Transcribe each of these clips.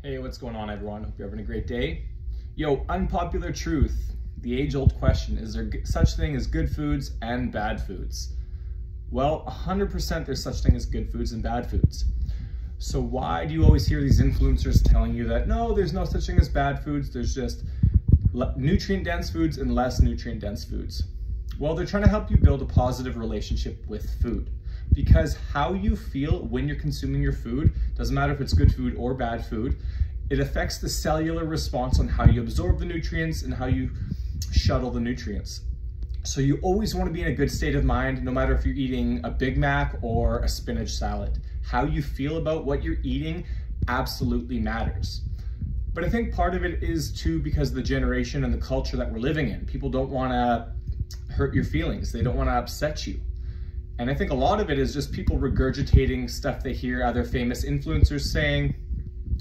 Hey, what's going on, everyone? Hope you're having a great day. Yo, unpopular truth, the age-old question, is there such thing as good foods and bad foods? Well, 100% there's such thing as good foods and bad foods. So why do you always hear these influencers telling you that, no, there's no such thing as bad foods, there's just nutrient-dense foods and less nutrient-dense foods? Well, they're trying to help you build a positive relationship with food. Because how you feel when you're consuming your food, doesn't matter if it's good food or bad food, it affects the cellular response on how you absorb the nutrients and how you shuttle the nutrients. So you always want to be in a good state of mind, no matter if you're eating a Big Mac or a spinach salad. How you feel about what you're eating absolutely matters. But I think part of it is too because of the generation and the culture that we're living in. People don't want to hurt your feelings. They don't want to upset you. And I think a lot of it is just people regurgitating stuff they hear other famous influencers saying,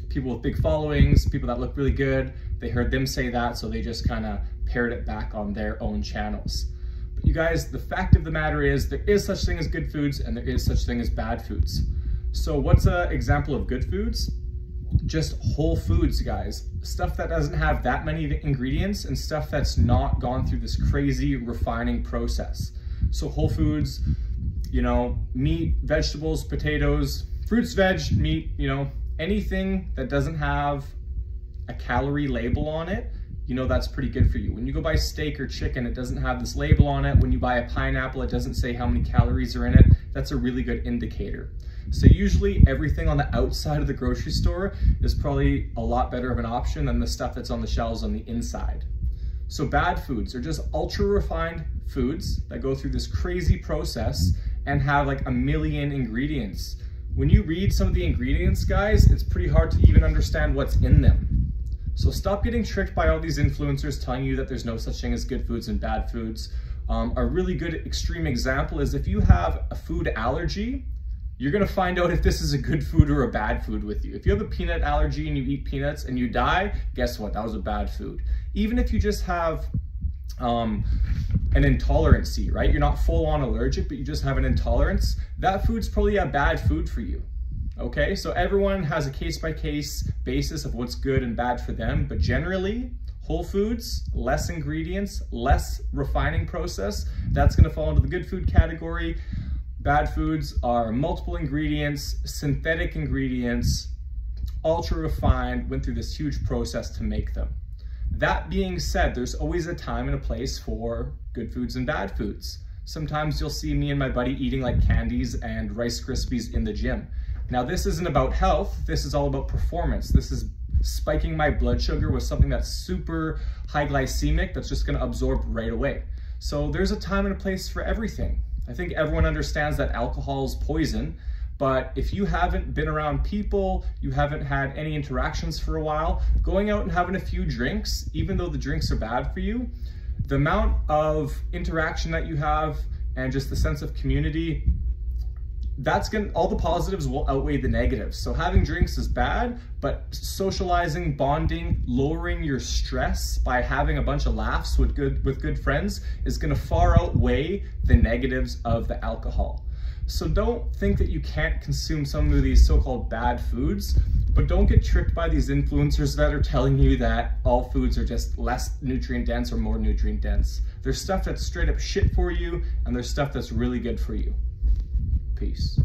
people with big followings, people that look really good, they heard them say that, so they just kind of parrot it back on their own channels. But you guys, the fact of the matter is there is such thing as good foods and there is such thing as bad foods. So what's an example of good foods? Just whole foods, guys. Stuff that doesn't have that many ingredients and stuff that's not gone through this crazy refining process. So whole foods, you know, meat, vegetables, potatoes, fruits, veg, meat, you know, anything that doesn't have a calorie label on it, you know, that's pretty good for you. When you go buy steak or chicken, it doesn't have this label on it. When you buy a pineapple, it doesn't say how many calories are in it. That's a really good indicator. So usually everything on the outside of the grocery store is probably a lot better of an option than the stuff that's on the shelves on the inside. So bad foods are just ultra refined foods that go through this crazy process and have like a million ingredients. When you read some of the ingredients, guys, it's pretty hard to even understand what's in them. So stop getting tricked by all these influencers telling you that there's no such thing as good foods and bad foods. A really good extreme example is if you have a food allergy, you're gonna find out if this is a good food or a bad food with you. If you have a peanut allergy and you eat peanuts and you die, guess what? That was a bad food. Even if you just have an intolerancy, right? You're not full on allergic, but you just have an intolerance, that food's probably a bad food for you. Okay, so everyone has a case-by-case basis of what's good and bad for them, but generally, whole foods, less ingredients, less refining process, that's gonna fall into the good food category. Bad foods are multiple ingredients, synthetic ingredients, ultra refined, went through this huge process to make them. That being said, there's always a time and a place for good foods and bad foods. Sometimes you'll see me and my buddy eating like candies and Rice Krispies in the gym. Now this isn't about health, this is all about performance. This is spiking my blood sugar with something that's super high glycemic that's just gonna absorb right away. So there's a time and a place for everything. I think everyone understands that alcohol is poison, but if you haven't been around people, you haven't had any interactions for a while, going out and having a few drinks, even though the drinks are bad for you, the amount of interaction that you have and just the sense of community, all the positives will outweigh the negatives. So having drinks is bad, but socializing, bonding, lowering your stress by having a bunch of laughs with good friends is gonna far outweigh the negatives of the alcohol. So don't think that you can't consume some of these so-called bad foods, but don't get tricked by these influencers that are telling you that all foods are just less nutrient dense or more nutrient dense. There's stuff that's straight up shit for you, and there's stuff that's really good for you. Peace.